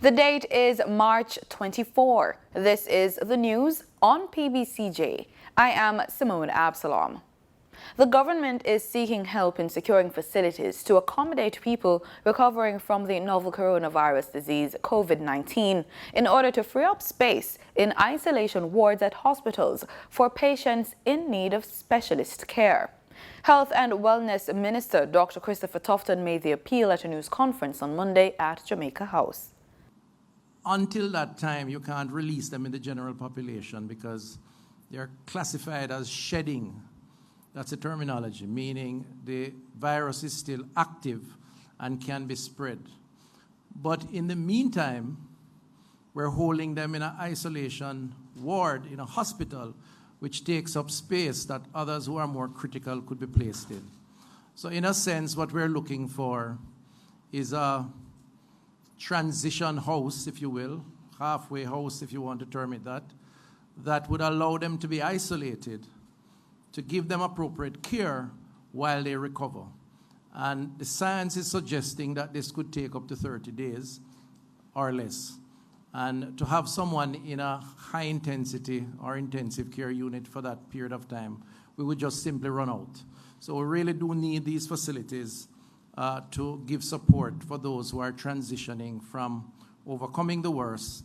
The date is March 24. This is the news on PBCJ. I am Simone Absalom. The government is seeking help in securing facilities to accommodate people recovering from the novel coronavirus disease COVID-19 in order to free up space in isolation wards at hospitals for patients in need of specialist care. Health and Wellness Minister Dr. Christopher Tufton made the appeal at a news conference on Monday at Jamaica House. Until that time, you can't release them in the general population because they're classified as shedding. That's a terminology, meaning the virus is still active and can be spread. But in the meantime, we're holding them in an isolation ward in a hospital, which takes up space that others who are more critical could be placed in. So in a sense, what we're looking for is a transition house, if you will, halfway house, if you want to term it that, that would allow them to be isolated, to give them appropriate care while they recover. And the science is suggesting that this could take up to 30 days or less. And to have someone in a high intensity or intensive care unit for that period of time, we would just simply run out. So we really do need these facilities to give support for those who are transitioning from overcoming the worst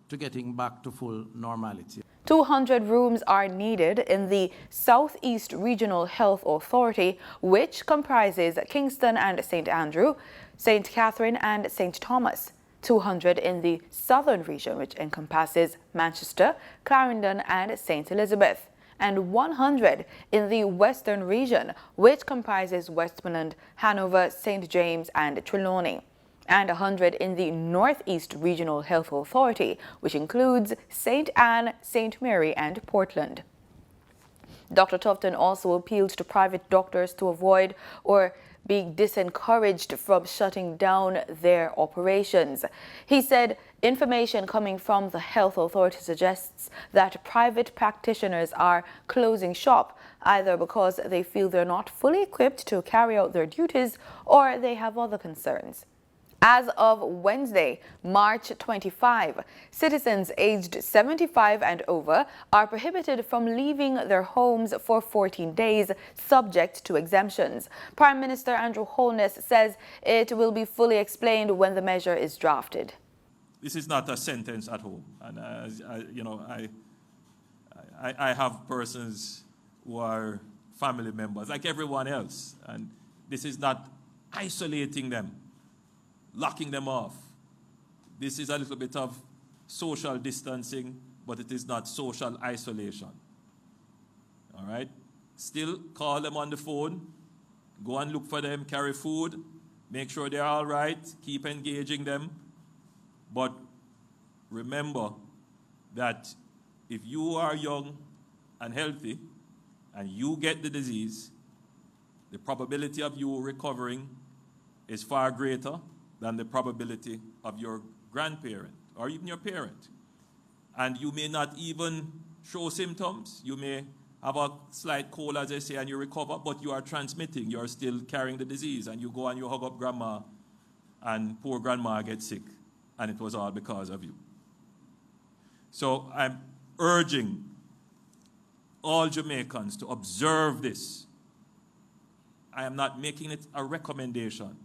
to getting back to full normality. 200 rooms are needed in the Southeast Regional Health Authority, which comprises Kingston and St. Andrew, St. Catherine and St. Thomas. 200 in the Southern Region, which encompasses Manchester, Clarendon and St. Elizabeth, and 100 in the Western Region, which comprises Westmoreland, Hanover, St. James and Trelawney, and 100 in the Northeast Regional Health Authority, which includes St. Anne, St. Mary and Portland. Dr. Tufton also appealed to private doctors to avoid or be disencouraged from shutting down their operations. He said information coming from the health authority suggests that private practitioners are closing shop, either because they feel they're not fully equipped to carry out their duties or they have other concerns. As of Wednesday, March 25, citizens aged 75 and over are prohibited from leaving their homes for 14 days, subject to exemptions. Prime Minister Andrew Holness says it will be fully explained when the measure is drafted. This is not a sentence at home. And, I have persons who are family members, like everyone else. And this is not isolating them, locking them off. This is a little bit of social distancing, but it is not social isolation. All right? Still call them on the phone, go and look for them, carry food, make sure they're all right, keep engaging them. But remember that if you are young and healthy and you get the disease, the probability of you recovering is far greater than the probability of your grandparent or even your parent. And you may not even show symptoms. You may have a slight cold, as I say, and you recover, but you are transmitting. You are still carrying the disease, and you go and you hug up grandma, and poor grandma gets sick, and it was all because of you. So I'm urging all Jamaicans to observe this. I am not making it a recommendation.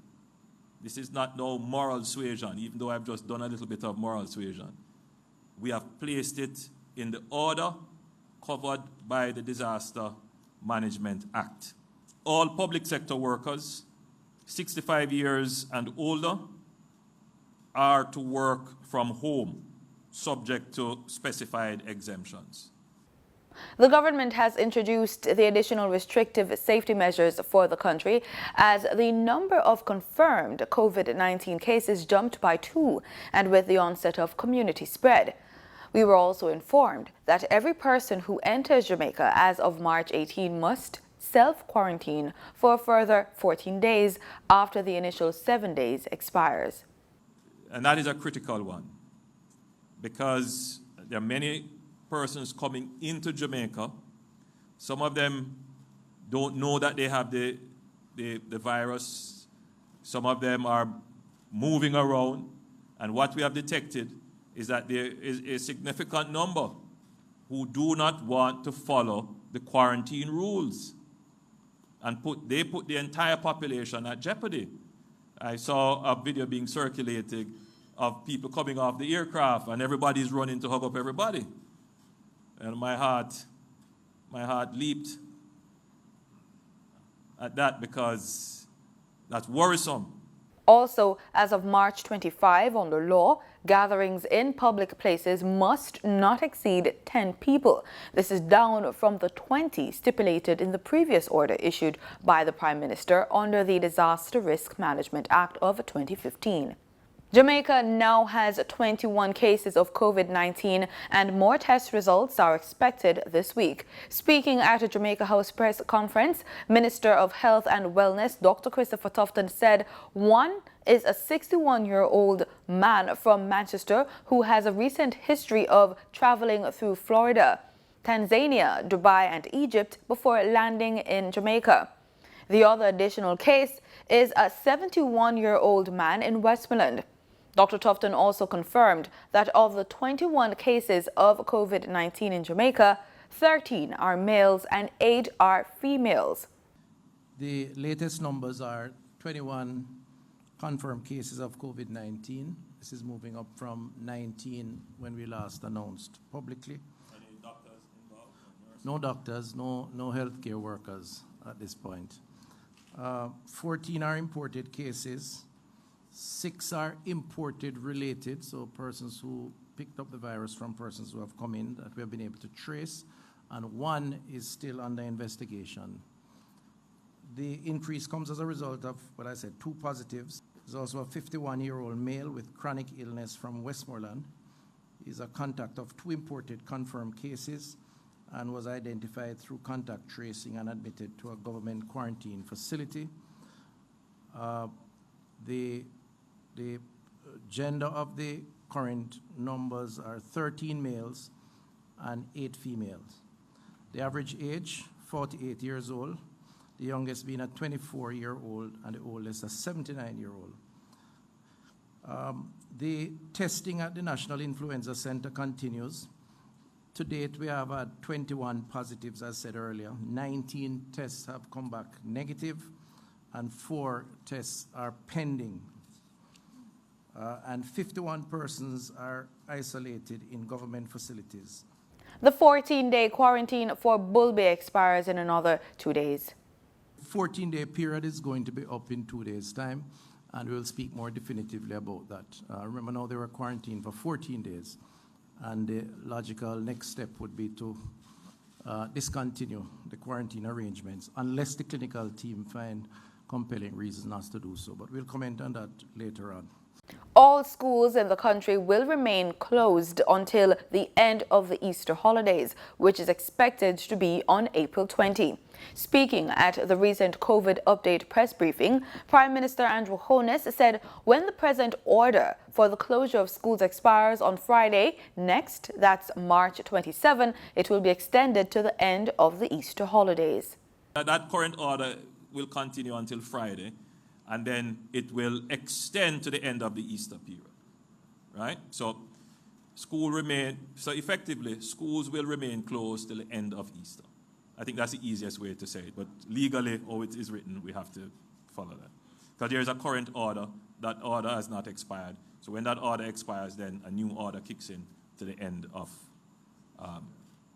This is not no moral suasion, even though I've just done a little bit of moral suasion. We have placed it in the order covered by the Disaster Management Act. All public sector workers, 65 years and older, are to work from home, subject to specified exemptions. The government has introduced the additional restrictive safety measures for the country as the number of confirmed COVID-19 cases jumped by 2 and with the onset of community spread. We were also informed that every person who enters Jamaica as of March 18 must self-quarantine for a further 14 days after the initial 7 days expires. And that is a critical one because there are many persons coming into Jamaica. Some of them don't know that they have the virus. Some of them are moving around. And what we have detected is that there is a significant number who do not want to follow the quarantine rules. And they put the entire population at jeopardy. I saw a video being circulated of people coming off the aircraft and everybody's running to hug up everybody. And my heart leaped at that because that's worrisome. Also, as of March 25, under law, gatherings in public places must not exceed 10 people. This is down from the 20 stipulated in the previous order issued by the Prime Minister under the Disaster Risk Management Act of 2015. Jamaica now has 21 cases of COVID-19 and more test results are expected this week. Speaking at a Jamaica House press conference, Minister of Health and Wellness Dr. Christopher Tufton said one is a 61-year-old man from Manchester who has a recent history of traveling through Florida, Tanzania, Dubai and Egypt before landing in Jamaica. The other additional case is a 71-year-old man in Westmoreland. Dr. Tufton also confirmed that of the 21 cases of COVID-19 in Jamaica, 13 are males and 8 are females. The latest numbers are 21 confirmed cases of COVID-19. This is moving up from 19 when we last announced publicly. Any doctors involved? No doctors, no healthcare workers at this point. 14 are imported cases. 6 are imported related, so persons who picked up the virus from persons who have come in that we have been able to trace, and 1 is still under investigation. The increase comes as a result of what I said, 2 positives. There's also a 51-year-old male with chronic illness from Westmoreland. He's a contact of 2 imported confirmed cases and was identified through contact tracing and admitted to a government quarantine facility. The gender of the current numbers are 13 males and 8 females. The average age, 48 years old, the youngest being a 24-year-old and the oldest a 79-year-old. The testing at the National Influenza Center continues. To date, we have had 21 positives, as said earlier. 19 tests have come back negative, and 4 tests are pending. And 51 persons are isolated in government facilities. The 14-day quarantine for Bulbi expires in another 2 days. 14-day period is going to be up in 2 days' time, and we'll speak more definitively about that. Remember now they were quarantined for 14 days, and the logical next step would be to discontinue the quarantine arrangements unless the clinical team find compelling reasons not to do so. But we'll comment on that later on. All schools in the country will remain closed until the end of the Easter holidays, which is expected to be on April 20. Speaking at the recent COVID update press briefing, Prime Minister Andrew Holness said when the present order for the closure of schools expires on Friday next, that's March 27, it will be extended to the end of the Easter holidays. That current order will continue until Friday, and then it will extend to the end of the Easter period, right? So effectively, schools will remain closed till the end of Easter. I think that's the easiest way to say it, but legally, how it is written, we have to follow that. Because there is a current order, that order has not expired. So when that order expires, then a new order kicks in to the end of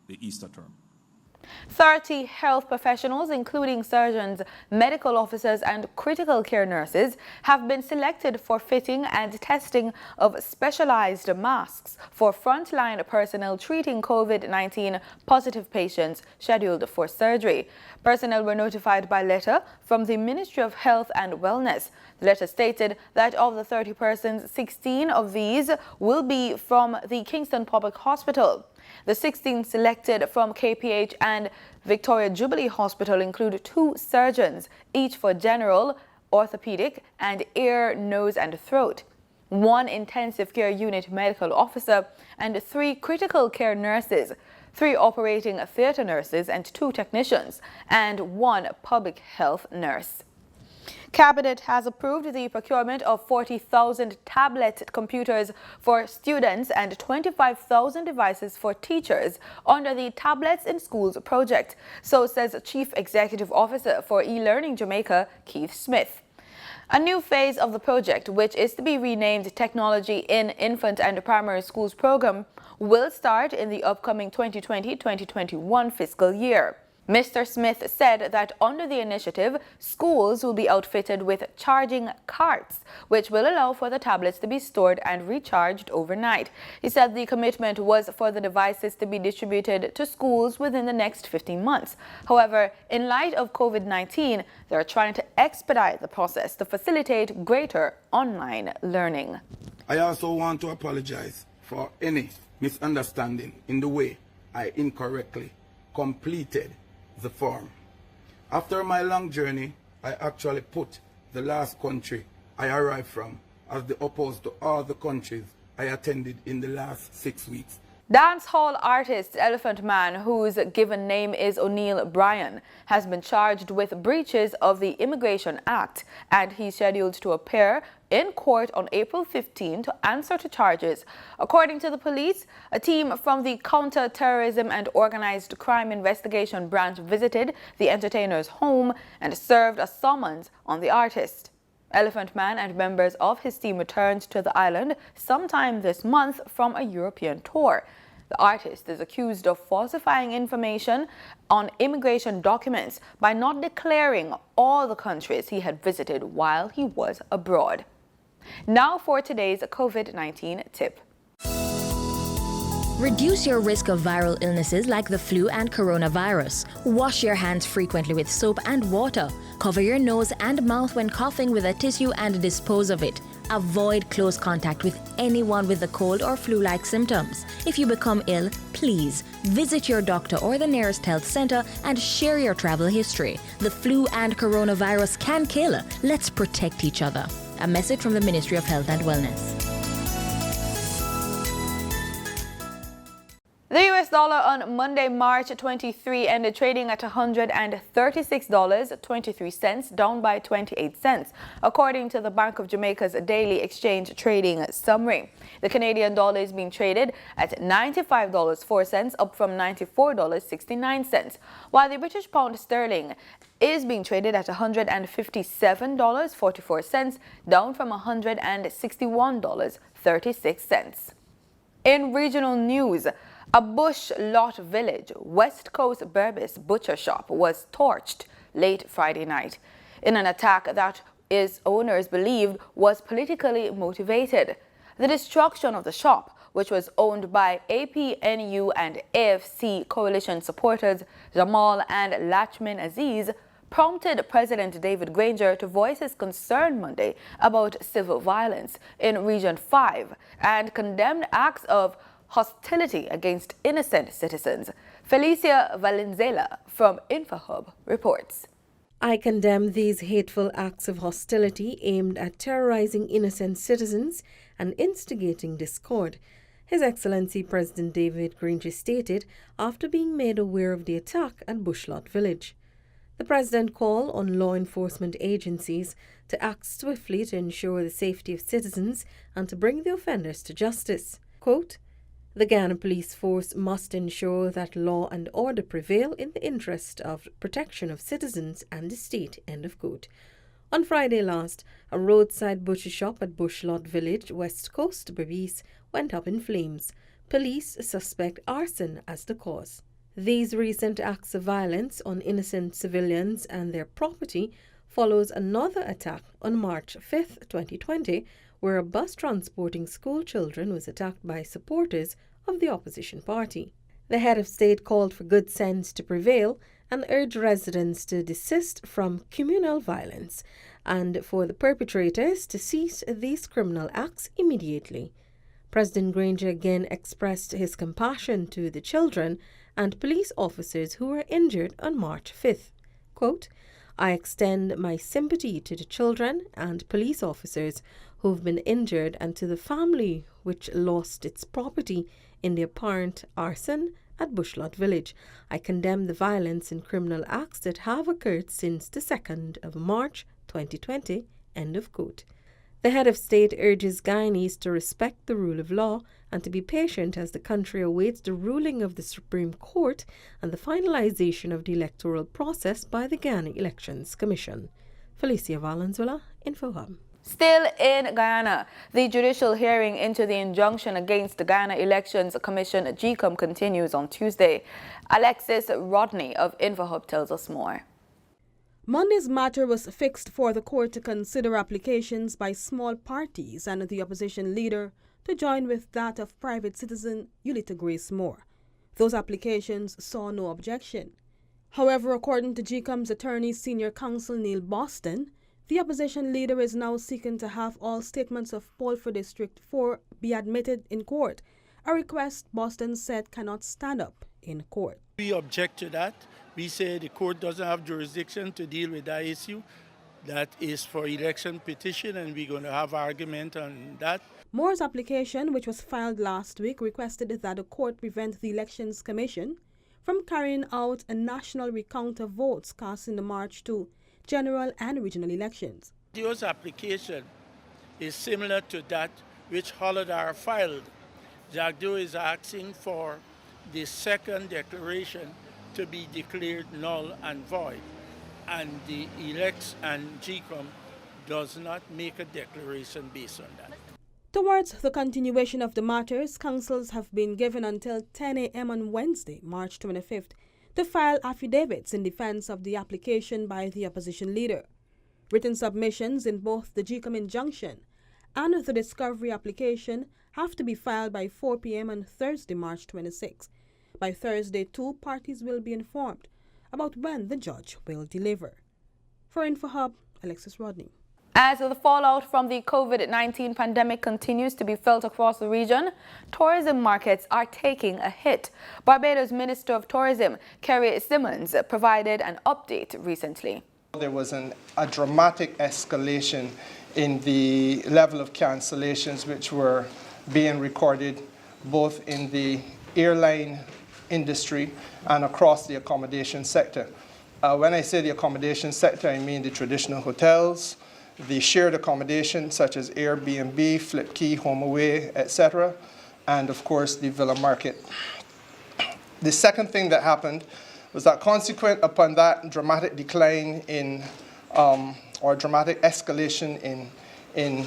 the Easter term. 30 health professionals, including surgeons, medical officers and critical care nurses, have been selected for fitting and testing of specialized masks for frontline personnel treating COVID-19 positive patients scheduled for surgery. Personnel were notified by letter from the Ministry of Health and Wellness. The letter stated that of the 30 persons, 16 of these will be from the Kingston Public Hospital. The 16 selected from KPH and Victoria Jubilee Hospital include 2 surgeons, each for general, orthopedic, and ear, nose, and throat, 1 intensive care unit medical officer, and 3 critical care nurses, 3 operating theatre nurses, and 2 technicians, and 1 public health nurse. Cabinet has approved the procurement of 40,000 tablet computers for students and 25,000 devices for teachers under the Tablets in Schools project, so says Chief Executive Officer for eLearning Jamaica, Keith Smith. A new phase of the project, which is to be renamed Technology in Infant and Primary Schools program, will start in the upcoming 2020-2021 fiscal year. Mr. Smith said that under the initiative, schools will be outfitted with charging carts, which will allow for the tablets to be stored and recharged overnight. He said the commitment was for the devices to be distributed to schools within the next 15 months. However, in light of COVID-19, they are trying to expedite the process to facilitate greater online learning. I also want to apologize for any misunderstanding in the way I incorrectly completed the form. After my long journey, I actually put the last country I arrived from as the opposed to all the countries I attended in the last 6 weeks. Dancehall artist Elephant Man, whose given name is O'Neil Bryan, has been charged with breaches of the Immigration Act, and he's scheduled to appear in court on April 15 to answer to charges. According to the police, a team from the Counter-Terrorism and Organized Crime Investigation Branch visited the entertainer's home and served a summons on the artist. Elephant Man and members of his team returned to the island sometime this month from a European tour. The artist is accused of falsifying information on immigration documents by not declaring all the countries he had visited while he was abroad. Now for today's COVID-19 tip. Reduce your risk of viral illnesses like the flu and coronavirus. Wash your hands frequently with soap and water. Cover your nose and mouth when coughing with a tissue and dispose of it. Avoid close contact with anyone with a cold or flu-like symptoms. If you become ill, please visit your doctor or the nearest health center and share your travel history. The flu and coronavirus can kill. Let's protect each other. A message from the Ministry of Health and Wellness. The US dollar on Monday, March 23, ended trading at $136.23, down by 28 cents, according to the Bank of Jamaica's daily exchange trading summary. The Canadian dollar is being traded at $95.04, up from $94.69, while the British pound sterling is being traded at $157.44, down from $161.36. In regional news, a bush lot village, West Coast Berbis butcher shop, was torched late Friday night in an attack that its owners believed was politically motivated. The destruction of the shop, which was owned by APNU and AFC coalition supporters Jamal and Lachman Aziz, prompted President David Granger to voice his concern Monday about civil violence in Region 5 and condemned acts of hostility against innocent citizens. Felicia Valenzuela from InfoHub reports. I condemn these hateful acts of hostility aimed at terrorizing innocent citizens and instigating discord, His Excellency President David Granger stated after being made aware of the attack at Bushlot Village. The President called on law enforcement agencies to act swiftly to ensure the safety of citizens and to bring the offenders to justice. Quote, "The Ghana Police Force must ensure that law and order prevail in the interest of protection of citizens and the state." End of quote. On Friday last, a roadside butcher shop at Bushlot Village, West Coast, Berbice, went up in flames. Police suspect arson as the cause. These recent acts of violence on innocent civilians and their property follows another attack on March 5, 2020, where a bus transporting school children was attacked by supporters of the opposition party. The head of state called for good sense to prevail and urged residents to desist from communal violence and for the perpetrators to cease these criminal acts immediately. President Granger again expressed his compassion to the children and police officers who were injured on March 5th. Quote, "I extend my sympathy to the children and police officers who've been injured and to the family which lost its property in the apparent arson at Bushlot Village. I condemn the violence and criminal acts that have occurred since the 2nd of March 2020, end of quote. The head of state urges Guyanese to respect the rule of law and to be patient as the country awaits the ruling of the Supreme Court and the finalization of the electoral process by the Guyana Elections Commission. Felicia Valenzuela, InfoHub. Still in Guyana, the judicial hearing into the injunction against the Guyana Elections Commission GCOM continues on Tuesday. Alexis Rodney of InfoHub tells us more. Monday's matter was fixed for the court to consider applications by small parties and the opposition leader to join with that of private citizen Ulita Grace Moore. Those applications saw no objection. However, according to GCOM's attorney senior counsel Neil Boston, the opposition leader is now seeking to have all statements of poll for District 4 be admitted in court, a request Boston said cannot stand up in court. We object to that. We say the court doesn't have jurisdiction to deal with that issue. That is for election petition, and we're going to have argument on that. Moore's application, which was filed last week, requested that the court prevent the Elections Commission from carrying out a national recount of votes cast in the March 2 general and regional elections. This application is similar to that which Holodar filed. Jack Doe is asking for the second declaration to be declared null and void, and the elects and GCOM does not make a declaration based on that. Towards the continuation of the matters, counsels have been given until 10 a.m. on Wednesday, March 25th, to file affidavits in defense of the application by the opposition leader. Written submissions in both the GCOM injunction and the discovery application have to be filed by 4 p.m. on Thursday, March 26th. By Thursday, two parties will be informed about when the judge will deliver. For InfoHub, Alexis Rodney. As the fallout from the COVID-19 pandemic continues to be felt across the region, tourism markets are taking a hit. Barbados Minister of Tourism, Kerry Simmons, provided an update recently. There was a dramatic escalation in the level of cancellations which were being recorded both in the airline industry and across the accommodation sector. When I say the accommodation sector, I mean the traditional hotels, the shared accommodation such as Airbnb, Flip Key, HomeAway, etc., and of course the villa market. The second thing that happened was that consequent upon that dramatic decline in, or dramatic escalation in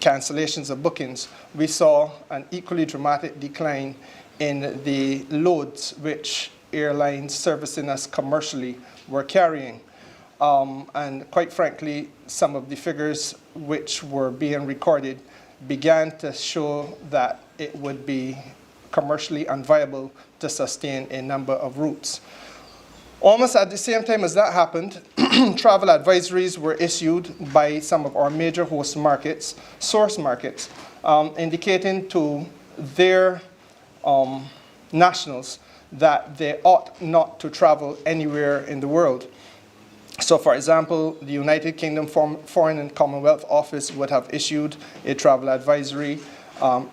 cancellations of bookings, we saw an equally dramatic decline in the loads which airlines servicing us commercially were carrying. And quite frankly, some of the figures which were being recorded began to show that it would be commercially unviable to sustain a number of routes. Almost at the same time as that happened, travel advisories were issued by some of our major host markets, source markets, indicating to their nationals that they ought not to travel anywhere in the world. So, for example, the United Kingdom Foreign and Commonwealth Office would have issued a travel advisory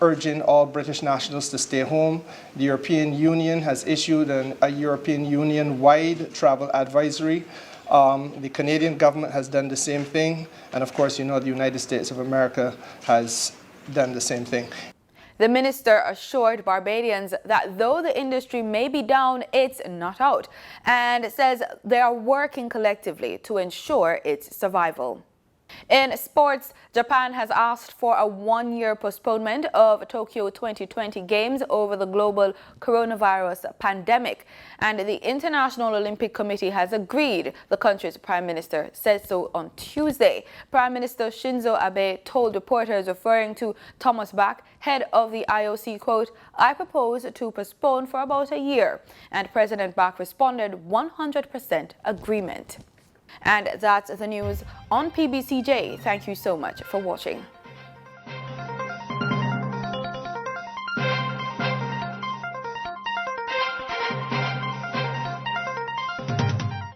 urging all British nationals to stay home. The European Union has issued a European Union-wide travel advisory. The Canadian government has done the same thing. And of course, you know, the United States of America has done the same thing. The minister assured Barbadians that though the industry may be down, it's not out, and says they are working collectively to ensure its survival. In sports, Japan has asked for a one-year postponement of Tokyo 2020 Games over the global coronavirus pandemic, and the International Olympic Committee has agreed, the country's prime minister said so on Tuesday. Prime Minister Shinzo Abe told reporters, referring to Thomas Bach, head of the IOC, quote, "I propose to postpone for about a year," and President Bach responded 100% agreement. And that's the news on PBCJ. Thank you so much for watching.